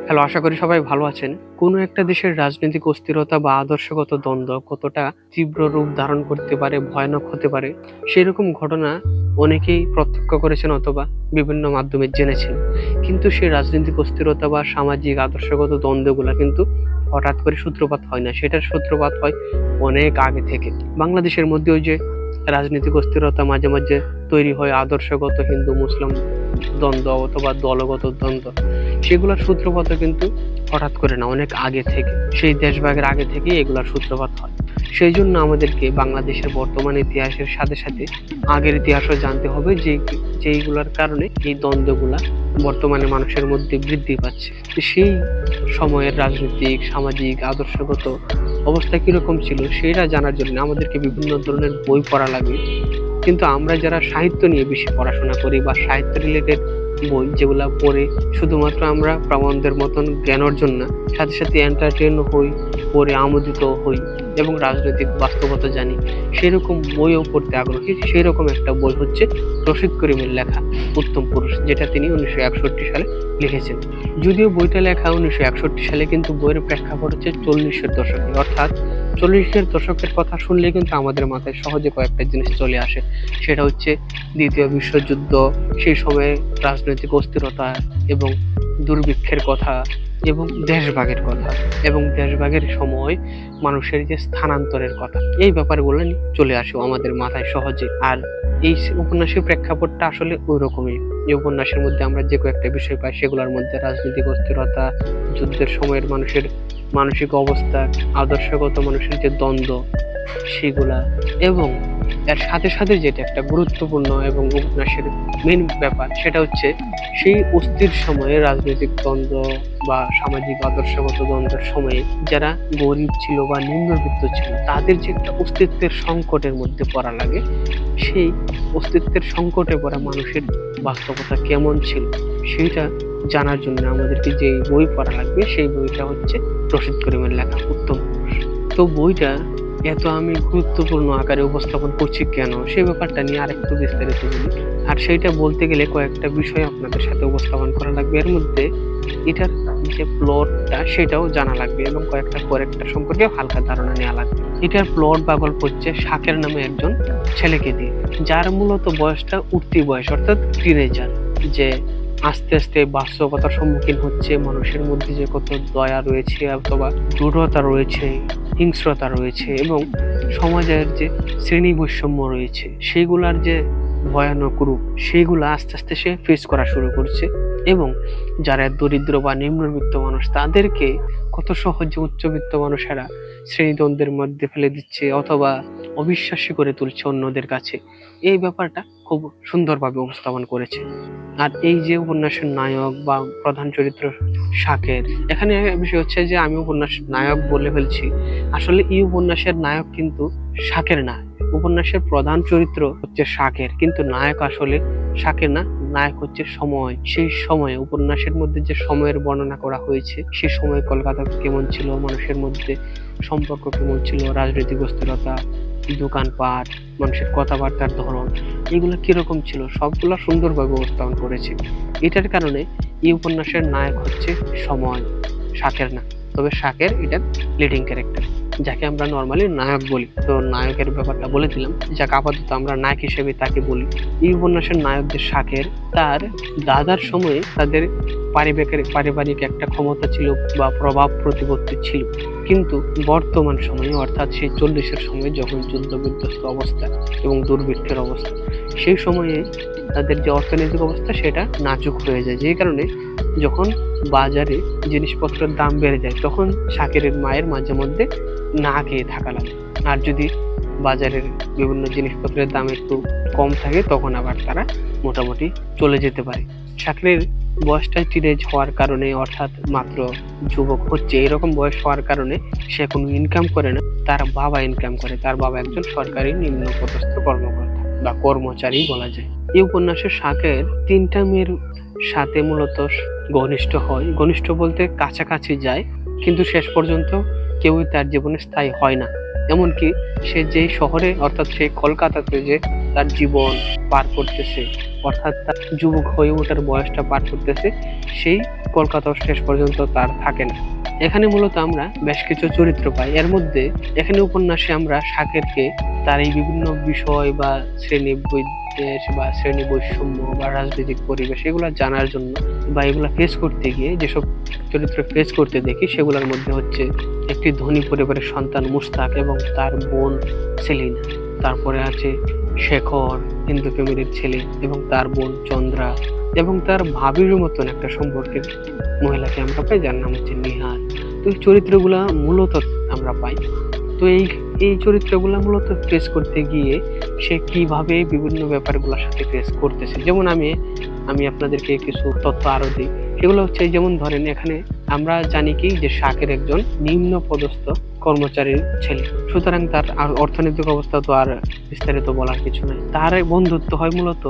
Hello, আশা করি সবাই ভালো আছেন। কোনো একটা দেশের রাজনৈতিক অস্থিরতা বা আদর্শগত দ্বন্দ্ব কতটা তীব্র রূপ ধারণ করতে পারে, ভয়ানক হতে পারে, সেরকম ঘটনা অনেকেই প্রত্যক্ষ করেছেন অথবা বিভিন্ন মাধ্যমে জেনেছেন। কিন্তু সেই রাজনৈতিক অস্থিরতা বা সামাজিক আদর্শগত দ্বন্দ্বগুলা কিন্তু হঠাৎ করে সূত্রপাত হয় না। সেটার সূত্রপাত হয় অনেক আগে থেকে। বাংলাদেশের মধ্যে ওই যে রাজনৈতিক অস্থিরতা মাঝে মাঝে তৈরি হয় আদর্শগত হিন্দু-মুসলিম দ্বন্দ্ব অথবা দলগত দ্বন্দ্ব, সেগুলোর সূত্রপাতও কিন্তু হঠাৎ করে না, অনেক আগে থেকে, সেই দেশভাগের আগে থেকেই এগুলোর সূত্রপাত হয়। সেই জন্য আমাদেরকে বাংলাদেশের বর্তমান ইতিহাসের সাথে সাথে আগের ইতিহাসও জানতে হবে, যেইগুলোর কারণে এই দ্বন্দ্বগুলা বর্তমানে মানুষের মধ্যে বৃদ্ধি পাচ্ছে। সেই সময়ের রাজনৈতিক, সামাজিক, আদর্শগত অবস্থা কিরকম ছিল সেটা জানার জন্য আমাদেরকে বিভিন্ন ধরনের বই পড়া লাগবে। কিন্তু আমরা যারা সাহিত্য নিয়ে বেশি পড়াশোনা করি বা সাহিত্য রিলেটেড বই যেগুলা পড়ে শুধুমাত্র আমরা প্রবন্ধের মতন জ্ঞান অর্জন না, সাথে সাথে এন্টারটেন হই, পড়ে আমোদিত হই এবং রাজনৈতিক বাস্তবতা জানি, সেরকম বইও পড়তে আগ্রহী। সেই রকম একটা বই হচ্ছে রশিদ করিমের লেখা উত্তম পুরুষ, যেটা তিনি 1961 সালে লিখেছেন। যদিও বইটা লেখা 1961 সালে, কিন্তু বইয়ের প্রেক্ষাপট হচ্ছে 40-এর দশকে। অর্থাৎ 40-এর দশকের কথা শুনলে কিন্তু আমাদের মাথায় সহজে কয়েকটা জিনিস চলে আসে। সেটা হচ্ছে দ্বিতীয় বিশ্বযুদ্ধ, সেই সময়ে রাজনৈতিক অস্থিরতা এবং দুর্ভিক্ষের কথা এবং দেশভাগের কথা, এবং দেশভাগের সময় মানুষের যে স্থানান্তরের কথা, এই ব্যাপারগুলো চলে আসে আমাদের মাথায় সহজে। আর এই উপন্যাসের প্রেক্ষাপটটা আসলে ওই রকমই। এই উপন্যাসের মধ্যে আমরা যে কয়েকটা বিষয় পাই, সেগুলোর মধ্যে রাজনৈতিক অস্থিরতা, যুদ্ধের সময়ের মানুষের মানসিক অবস্থা, আদর্শগত মানুষের যে দ্বন্দ্ব সেগুলা, এবং এর সাথে সাথে যেটা একটা গুরুত্বপূর্ণ এবং উপন্যাসের মেন ব্যাপার, সেটা হচ্ছে সেই অস্থির সময়ে রাজনৈতিক দ্বন্দ্ব বা সামাজিক আদর্শগত দ্বন্দ্বের সময়ে যারা গরিব ছিল বা নিম্নবিত্ত ছিল, তাদের যে একটা অস্তিত্বের সংকটের মধ্যে পড়া লাগে, সেই অস্তিত্বের সংকটে পড়া মানুষের বাস্তবতা কেমন ছিল সেইটা জানার জন্য আমাদেরকে যে বই পড়া লাগবে, সেই বইটা হচ্ছে রশিদ করিমের লেখা উত্তম পুরুষ। তো বইটা এত আমি গুরুত্বপূর্ণ আকারে উপস্থাপন করছি কেন, সেই ব্যাপারটা নিয়ে আরেকটু বিস্তারিত বলি। আর সেইটা বলতে গেলে কয়েকটা বিষয় আপনাদের সাথে উপস্থাপন করা লাগবে। এর মধ্যে এটার যে প্লটটা সেটাও জানা লাগবে এবং কয়েকটা ক্যারেক্টার সম্পর্কে হালকা ধারণা নেওয়া লাগবে। এটার প্লট বা গল্প হচ্ছে শাকের নামে একজন ছেলেকে দিয়ে, যার মূলত বয়সটা উঠতি বয়স, অর্থাৎ টিনেজার, যে আস্তে আস্তে বাস্তবতার সম্মুখীন হচ্ছে। মানুষের মধ্যে যে কত দয়া রয়েছে অথবা দৃঢ়তা রয়েছে, হিংস্রতা রয়েছে এবং সমাজের যে শ্রেণী বৈষম্য রয়েছে, সেইগুলার যে ভয়ানক রূপ, সেইগুলা আস্তে আস্তে সে ফেস করা শুরু করছে। এবং যারা দরিদ্র বা নিম্নবিত্ত মানুষ, তাদেরকে কত সহজে উচ্চবিত্ত মানুষেরা শ্রেণীদ্বন্দ্বের মধ্যে ফেলে দিচ্ছে অথবা অবিশ্বাসী করে তুলছে অন্যদের কাছে, এই ব্যাপারটা খুব সুন্দরভাবে উপস্থাপন করেছে। আর এই যে উপন্যাসের নায়ক বা প্রধান চরিত্র শাকের, এখানে বিষয় হচ্ছে যে আমি উপন্যাস নায়ক বলে ফেলছি, আসলে এই উপন্যাসের নায়ক কিন্তু শাকের না। উপন্যাসের প্রধান চরিত্র হচ্ছে শাকের, কিন্তু নায়ক আসলে শাকের না, নায়ক হচ্ছে সময়। সেই সময়ে উপন্যাসের মধ্যে যে সময়ের বর্ণনা করা হয়েছে, সেই সময় কলকাতা কেমন ছিল, মানুষের মধ্যে সম্পর্ক কেমন ছিল, রাজনৈতিক অস্থিরতা, দোকানপাট, মানুষের কথাবার্তার ধরন, এগুলো কিরকম ছিল, সবগুলো সুন্দরভাবে উপস্থাপন করেছে। এটার কারণে এই উপন্যাসের নায়ক হচ্ছে সময়, শাকের না। তবে শাকের এটা লিডিং ক্যারেক্টার, যাকে আমরা নর্মালি নায়ক বলি। তো নায়কের ব্যাপারটা বলে দিলাম, যাকে আপাতত আমরা নায়ক হিসেবে তাকে বলি। এই উপন্যাসের নায়ক যে শাকের, তার দাদার সময়ে তাদের পারিবারিক একটা ক্ষমতা ছিল বা প্রভাব প্রতিপত্তি ছিল, কিন্তু বর্তমান সময়ে অর্থাৎ সেই 40-এর সময় যখন যুদ্ধ বিধ্বস্ত অবস্থা এবং দুর্ভিক্ষের অবস্থা, সেই সময়ে তাদের যে অর্থনৈতিক অবস্থা সেটা নাজুক হয়ে যায়। যে কারণে যখন বাজারে জিনিসপত্রের দাম বেড়ে যায়, তখন শাকেরের মায়ের মাঝে মধ্যে না খেয়ে থাকা লাগে। আর যদি বাজারের বিভিন্ন জিনিসপত্রের দাম একটু কম থাকে, তখন আবার তারা মোটামুটি চলে যেতে পারে। শাকেরের বয়সটা টিনেজ হওয়ার কারণে, অর্থাৎ মাত্র যুবক হচ্ছে এরকম বয়স হওয়ার কারণে সে কোনো ইনকাম করে না, তার বাবা ইনকাম করে। তার বাবা একজন সরকারি নিম্নপদস্থ কর্মকর্তা বা কর্মচারী বলা যায়। এই উপন্যাসে শাকের 3টা মেয়ের সাথে মূলত ঘনিষ্ঠ হয়। ঘনিষ্ঠ বলতে কাছাকাছি যায়, কিন্তু শেষ পর্যন্ত কেউই তার জীবনে স্থায়ী হয় না। এমনকি সে যেই শহরে, অর্থাৎ সেই কলকাতাতে যে তার জীবন পার করতেছে, অর্থাৎ তার যুবক হয়ে ওঠার বয়সটা পার করতেছে, সেই কলকাতাও শেষ পর্যন্ত তার থাকে না। এখানে মূলত আমরা বেশ কিছু চরিত্র পাই। এর মধ্যে এখানে উপন্যাসে আমরা শাকেরকে তার এই বিভিন্ন বিষয় বা শ্রেণী বিদ্বেষ বা শ্রেণী বৈষম্য বা রাজনৈতিক পরিবেশ এগুলা জানার জন্য বা এগুলা ফেস করতে গিয়ে যেসব চরিত্র ফেস করতে দেখি সেগুলোর মধ্যে হচ্ছে একটি ধনী পরিবারের সন্তান মুস্তাক এবং তার বোন সেলিনা। তারপরে আছে শেখর, হিন্দু ফ্যামিলির ছেলে, এবং তার বোন চন্দ্রা, এবং তার ভাবির মতন একটা সম্পর্কের মহিলাকে আমরা পাই যার নাম হচ্ছে নিহার। তো এই চরিত্রগুলা মূলত আমরা পাই। তো এই এই চরিত্রগুলা মূলত ফেস করতে গিয়ে সে কিভাবে বিভিন্ন ব্যাপারগুলোর সাথে ফেস করতেছে, যেমন আমি আমি আপনাদেরকে কিছু তথ্য আরো দিই। সেগুলো হচ্ছে যেমন ধরেন এখানে আমরা জানি কি যে শাকের একজন নিম্ন পদস্থ কর্মচারীর ছেলে, সুতরাং তার আর অর্থনৈতিক অবস্থা তো আর বিস্তারিত বলার কিছু নাই। তার বন্ধুত্ব হয় মূলত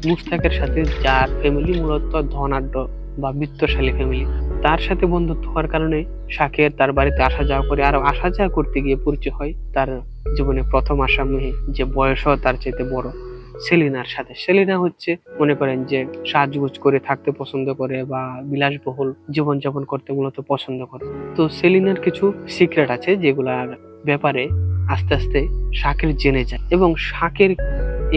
মুস্তাকের সাথে, যার ফ্যামিলি মূলত ধনাঢ্য বা বিত্তশালী ফ্যামিলি। তার সাথে বন্ধুত্ব হওয়ার কারণে শাকের তার বাড়িতে আসা যাওয়া করে, আর আসা যাওয়া করতে গিয়ে পরিচয় হয় তার জীবনে প্রথম আসামি, যে বয়সও তার চাইতে বড়, সেলিনার সাথে। সেলিনা হচ্ছে মনে করেন যে সাজগোজ করে থাকতে পছন্দ করে বা বিলাসবহুল জীবনযাপন করতে মূলত পছন্দ করে। তো সেলিনার কিছু সিক্রেট আছে যেগুলার ব্যাপারে আস্তে আস্তে শাকের জেনে যায়, এবং শাকের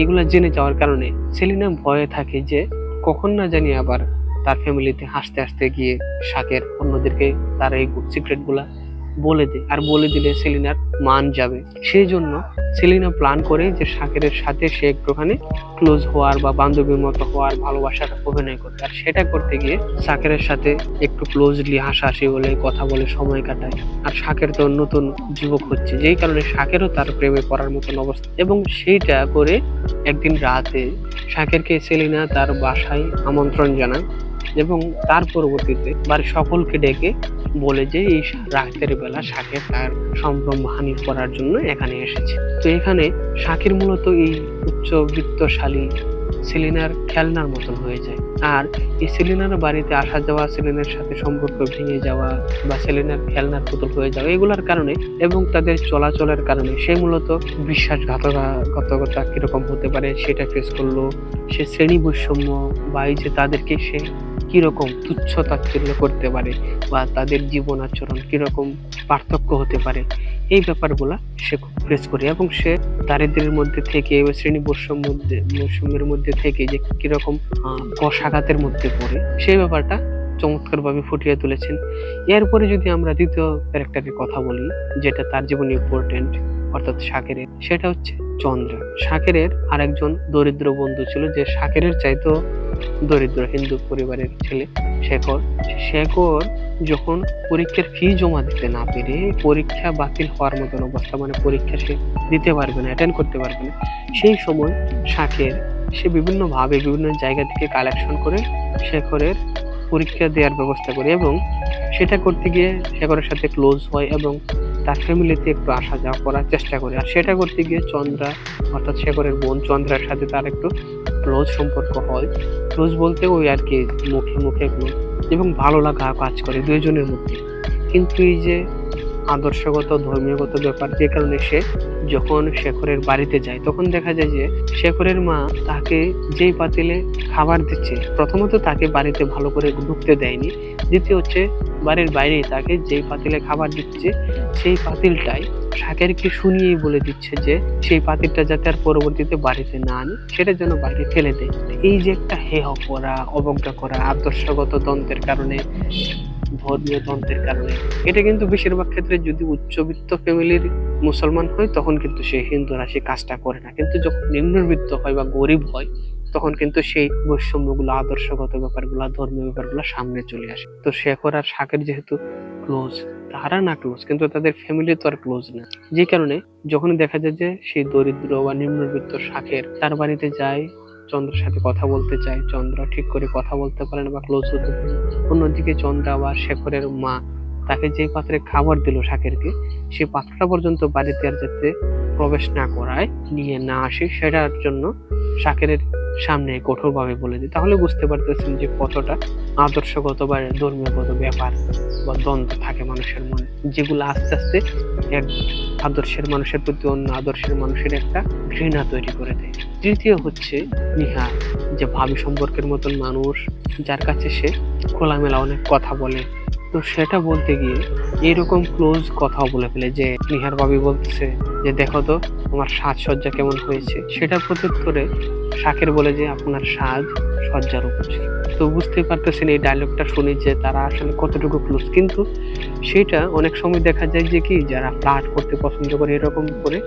এগুলা জেনে যাওয়ার কারণে সেলিনা ভয়ে থাকে যে কখন না জানি আবার তার ফ্যামিলিতে হাসতে হাসতে গিয়ে শাকের অন্যদেরকে তার এই সিক্রেট গুলা বলে দেয়, আর বলে দিলে সেলিনার মান যাবে। সেই জন্য সেলিনা প্ল্যান করে যে শাকের সাথে সে একটুখানি ক্লোজ হওয়ার বা বান্ধবীর মতো হওয়ার, ভালোবাসার অভিনয় করতে। আর সেটা করতে গিয়ে শাকের সাথে একটু ক্লোজলি হাসাহাসি বলে কথা বলে সময় কাটায়। আর শাকের তো নতুন যুবক হচ্ছে, যেই কারণে শাকেরও তার প্রেমে পড়ার মতন অবস্থা। এবং সেইটা করে একদিন রাতে শাকেরকে সেলিনা তার বাসায় আমন্ত্রণ জানায়, এবং তার পরবর্তীতে বাড়ির সকলকে ডেকে বলে যে এই রাতের বেলা শাকের তার সম্ভ্রম হানি করার জন্য এখানে এসেছে। তো এখানে শাকের মূলত এই উচ্চবিত্তশালী সেলিনার খেলনার মতন হয়ে যায়। আর এই সেলিনার বাড়িতে আসা যাওয়া, সেলিনার সাথে সম্পর্ক ভেঙে যাওয়া বা সেলিনার খেলনার পুতুল হয়ে যাওয়া, এগুলার কারণে এবং তাদের চলাচলের কারণে সে মূলত বিশ্বাসঘাতকতা কিরকম হতে পারে সেটা ফেস করলো। সে শ্রেণী বৈষম্য বা এই যে তাদেরকে সে কিরকম তুচ্ছ তাচ্ছিল্য করতে পারে বা তাদের জীবন আচরণ কিরকম পার্থক্য হতে পারে, এই ব্যাপারগুলা সে খুব ফেস করে। এবং সে দারিদ্র্যের মধ্যে থেকে শ্রেণী বৈষম্যের মধ্যে থেকে যে কিরকম কষাঘাতের মধ্যে পড়ে, সেই ব্যাপারটা চমৎকার ভাবে ফুটিয়ে তুলেছেন। এরপরে যদি আমরা দ্বিতীয় ক্যারেক্টারের কথা বলি, যেটা তার জীবনে ইম্পর্টেন্ট, অর্থাৎ শাকেরের, সেটা হচ্ছে চন্দ্রা। শাকেরের আরেকজন দরিদ্র বন্ধু ছিল, যে শাকেরের চাইতেও দরিদ্র হিন্দু পরিবারের ছেলে, শেখর। শেখর যখন পরীক্ষার ফি জমা দিতে না পেরে পরীক্ষা বাতিল হওয়ার মতন অবস্থা, মানে পরীক্ষা সে দিতে পারবে না, অ্যাটেন্ড করতে পারবে না, সেই সময় শাকের সে বিভিন্ন ভাবে বিভিন্ন জায়গা থেকে কালেকশন করে শেখরের পরীক্ষা দেওয়ার ব্যবস্থা করে, এবং সেটা করতে গিয়ে শেখরের সাথে ক্লোজ হয় এবং তার ফ্যামিলিতে একটু আসা যাওয়া করার চেষ্টা করে। আর সেটা করতে গিয়ে চন্দ্রা, অর্থাৎ শেখরের বোন চন্দ্রার সাথে তার একটু ক্লোজ সম্পর্ক হয়। ক্লোজ বলতে ওই আর কি মুখে মুখে ক্লোজ, এবং ভালো লাগা কাজ করে দুইজনের মধ্যে। কিন্তু এই যে আদর্শগত ধর্মীয়গত ব্যাপার, যে কারণে সে যখন শেখরের বাড়িতে যায় তখন দেখা যায় যে শেখরের মা তাকে যেই পাতিলে খাবার দিচ্ছে, প্রথমত তাকে বাড়িতে ভালো করে ঢুকতে দেয়নি, দ্বিতীয় হচ্ছে বাড়ির বাইরে তাকে যেই পাতিলে খাবার দিচ্ছে সেই পাতিলটাই শাকেরকে শুনিয়েই বলে দিচ্ছে যে সেই পাতিলটা যাতে আর পরবর্তীতে বাড়িতে না আনে, সেটা যেন বাইরে ফেলে দেয়। এই যে একটা হেয় করা, অবজ্ঞা করা আদর্শগত দ্বন্দ্বের কারণে, ধর্মীয় দ্বন্দ্বের কারণে, এটা কিন্তু বেশিরভাগ ক্ষেত্রে যদি উচ্চবিত্ত ফ্যামিলির মুসলমান হয় তখন কিন্তু সে হিন্দুরা সেই কাজটা করে না, কিন্তু যখন নিম্নবিত্ত হয় বা গরিব হয় তখন কিন্তু সেই বৈষম্যগুলো, আদর্শগত ব্যাপারগুলো, ধর্মীয় ব্যাপারগুলো সামনে চলে আসে। তো শেখর আর শাকের যেহেতু ক্লোজ, তারা না ক্লোজ কিন্তু তাদের ফ্যামিলি তো আর ক্লোজ না, যে কারণে যখন দেখা যায় যে সেই দরিদ্র বা নিম্নবিত্ত শাকের তার বাড়িতে যায়, চন্দ্রের সাথে কথা বলতে চায়, চন্দ্র ঠিক করে কথা বলতে পারে না বা ক্লোজ হতে পারে না। অন্যদিকে চন্দ্রা বা শেখরের মা তাকে যে পাত্রে খাবার দিল শাকেরকে, সেই পাত্রটা পর্যন্ত বাড়িতে আর যাতে প্রবেশ না করায়, নিয়ে না আসে, সেটার জন্য সামনে কঠোরভাবে বলে দিই, তাহলে বুঝতে পারতেছেন যে কতটা আদর্শগত বা ধর্মীয়গত ব্যাপার বা দ্বন্দ্ব থাকে মানুষের মনে, যেগুলো আস্তে আস্তে এক আদর্শের মানুষের প্রতি অন্য আদর্শের মানুষের একটা ঘৃণা তৈরি করে দেয়। তৃতীয় হচ্ছে নিহার, যে ভাবি সম্পর্কের মতন মানুষ, যার কাছে সে খোলামেলা অনেক কথা বলে। তো সেটা বলতে গিয়ে এরকম ক্লোজ কথাও বলে ফেলে, যে নিহার ভাবি বলতেছে যে দেখো তো আমার সাজসজ্জা কেমন হয়েছে, সেটার প্রত্যুত্তরে শাকের বলে যে আপনার সাজ সজ্জার উপযোগী। তো বুঝতেই পারতেছেন এই ডায়লগটা শুনি যে তারা আসলে কতটুকু ক্লোজ। কিন্তু সেটা অনেক সময় দেখা যায় যে কি, যারা ফ্লার্ট করতে পছন্দ করে এরকম করে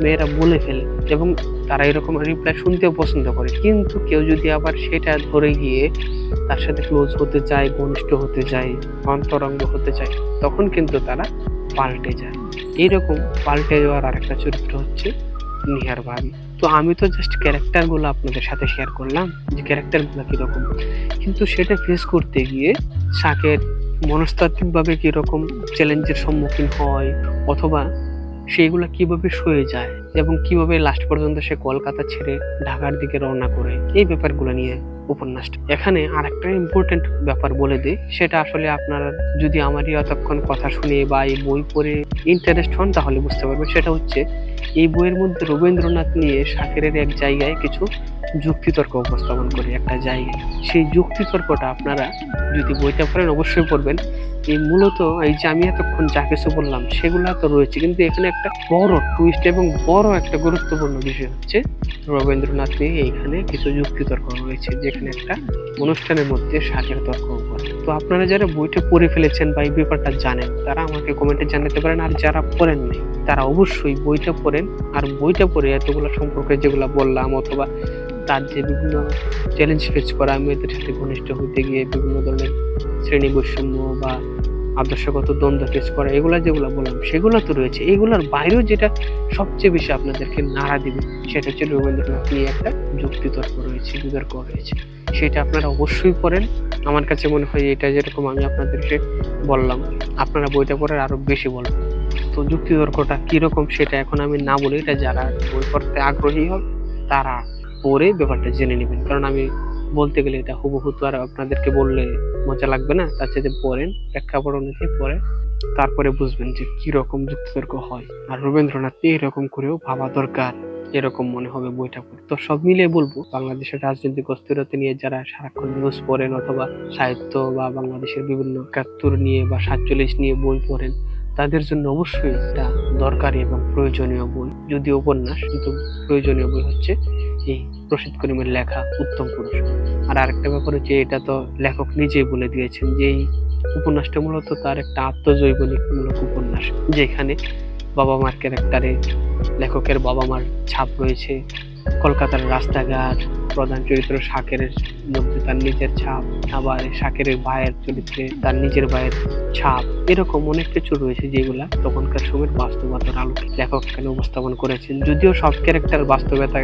মেয়েরা বলে ফেলে, এবং তারা এরকম রিপ্লাই শুনতেও পছন্দ করে। কিন্তু কেউ যদি আবার সেটা ধরে গিয়ে তার সাথে ক্লোজ হতে চায়, ঘনিষ্ঠ হতে চায়, অন্তরঙ্গ হতে চায়, তখন কিন্তু তারা পাল্টে যায়। এইরকম পাল্টে যাওয়ার আরেকটা চরিত্র হচ্ছে নিহার ভাবি। তো আমি তো জাস্ট ক্যারেক্টার গুলো আপনাদের সাথে শেয়ার করলাম যে ক্যারেক্টার গুলো কিরকম, কিন্তু সেটা ফেস করতে গিয়ে শাকের মনস্তাত্ত্বিক ভাবে কিরকম চ্যালেঞ্জের সম্মুখীন হয়, অথবা সেগুলা কিভাবে সয়ে যায়, এবং কিভাবে লাস্ট পর্যন্ত সে কলকাতা ছেড়ে ঢাকার দিকে রওনা করে, এই ব্যাপারগুলো নিয়ে উপন্যাসটা। এখানে আরেকটা ইম্পর্টেন্ট ব্যাপার বলে দিই, সেটা আসলে আপনারা যদি আমারই এতক্ষণ কথা শুনে বা এই বই পড়ে ইন্টারেস্ট হন তাহলে বুঝতে পারবেন। সেটা হচ্ছে এই বইয়ের মধ্যে রবীন্দ্রনাথ নিয়ে শাকেরের এক জায়গায় কিছু যুক্তিতর্ক উপস্থাপন করে, একটা জায়গায় সেই যুক্তিতর্কটা আপনারা যদি বইটা পড়েন অবশ্যই পড়বেন। এই মূলত এই যে আমি এতক্ষণ যা কিছু বললাম সেগুলা তো রয়েছে, কিন্তু এখানে একটা বড় টুইস্ট এবং বড় একটা গুরুত্বপূর্ণ বিষয় হচ্ছে রবীন্দ্রনাথ নিয়ে এইখানে কিছু যুক্তিতর্ক রয়েছে, যেখানে একটা অনুষ্ঠানের মধ্যে শাকের তর্ক করে। তো আপনারা যারা বইটা পড়ে ফেলেছেন বা এই ব্যাপারটা জানেন তারা আমাকে কমেন্টে জানাতে পারেন, আর যারা পড়েন নাই তারা অবশ্যই বইটা পড়েন। আর বইটা পড়ে এতগুলো সম্পর্কে যেগুলো বললাম, অথবা তার যে বিভিন্ন চ্যালেঞ্জ ফেস করা মেয়েদের সাথে ঘনিষ্ঠ হইতে গিয়ে বিভিন্ন ধরনের শ্রেণী বৈষম্য বা আদর্শগত দ্বন্দ্ব ফেস করা, এগুলা যেগুলো বললাম সেগুলো তো রয়েছে। এগুলোর বাইরেও যেটা সবচেয়ে বেশি আপনাদেরকে নাড়া দিবে সেটা হচ্ছে রবীন্দ্রনাথ নিয়ে একটা যুক্তিতর্ক রয়েছে, বিতর্ক রয়েছে, সেটা আপনারা অবশ্যই পড়েন। আমার কাছে মনে হয় এটা যেরকম আমি আপনাদেরকে বললাম, আপনারা বইটা পড়ে আরো বেশি বলবেন। তো যুক্তিতর্কটা কিরকম সেটা এখন আমি না বলি, এটা যারা বই পড়তে আগ্রহী হবে তারা পড়ে ব্যাপারটা জেনে নেবেন। কারণ আমি বলতে গেলে এটা হুবহু তো আর আপনাদেরকে বললে মজা লাগবে না, তার সাথে পড়েন, প্রেক্ষাপট অনুযায়ী পড়ে তারপরে বুঝবেন যে কি রকম যুক্তিতর্ক হয়। আর রবীন্দ্রনাথ এরকম করেও ভাবা দরকার, এরকম মনে হবে বইটা পড়ে। তো সব মিলিয়ে বলবো, বাংলাদেশের রাজনৈতিক অস্থিরতা নিয়ে যারা সারাক্ষণ নিউজ পড়েন, অথবা সাহিত্য বা বাংলাদেশের বিভিন্ন ৭১ নিয়ে বা ৪৭ নিয়ে বই পড়েন, তাদের জন্য অবশ্যই একটা দরকারি এবং প্রয়োজনীয় বই। যদিও উপন্যাস, কিন্তু প্রয়োজনীয় বই হচ্ছে এই রশিদ করিমের লেখা উত্তম পুরুষ। আর আরেকটা ব্যাপার হচ্ছে, এটা তো লেখক নিজেই বলে দিয়েছেন যে এই উপন্যাসটা মূলত তার একটা আত্মজৈবনিক মূলক উপন্যাস, যেখানে বাবা মার ক্যারেক্টারে লেখকের বাবা মার ছাপ রয়েছে, কলকাতার রাস্তাঘাট, প্রধান চরিত্র শাকের মধ্যে তার নিজের ছাপ, আবার শাকের ভাইয়ের চরিত্রে তার নিজের ভাইয়ের ছাপ, এরকম অনেক কিছু রয়েছে যেগুলা তখনকার সময়ের বাস্তবতার আলোকে লেখক এখানে উপস্থাপন করেছেন। যদিও সব ক্যারেক্টার বাস্তবতা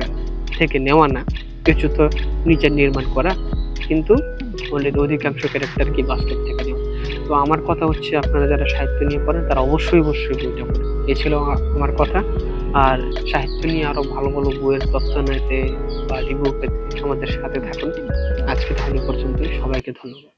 থেকে নেওয়া না, কিছু তো নিজের নির্মাণ করা, কিন্তু অধিকাংশ ক্যারেক্টার কি বাস্তব থেকে নেওয়া। তো আমার কথা হচ্ছে, আপনারা যারা সাহিত্য নিয়ে পড়েন তারা অবশ্যই বইটা পড়েন। এ ছিল আমার কথা। আর সাহিত্য নিয়ে আরো ভালো ভালো বইয়ের তথ্য নিতে বা রিভিউ পেতে আমাদের সাথে থাকুন। আজকে তাহলে পর্যন্তই, সবাইকে ধন্যবাদ।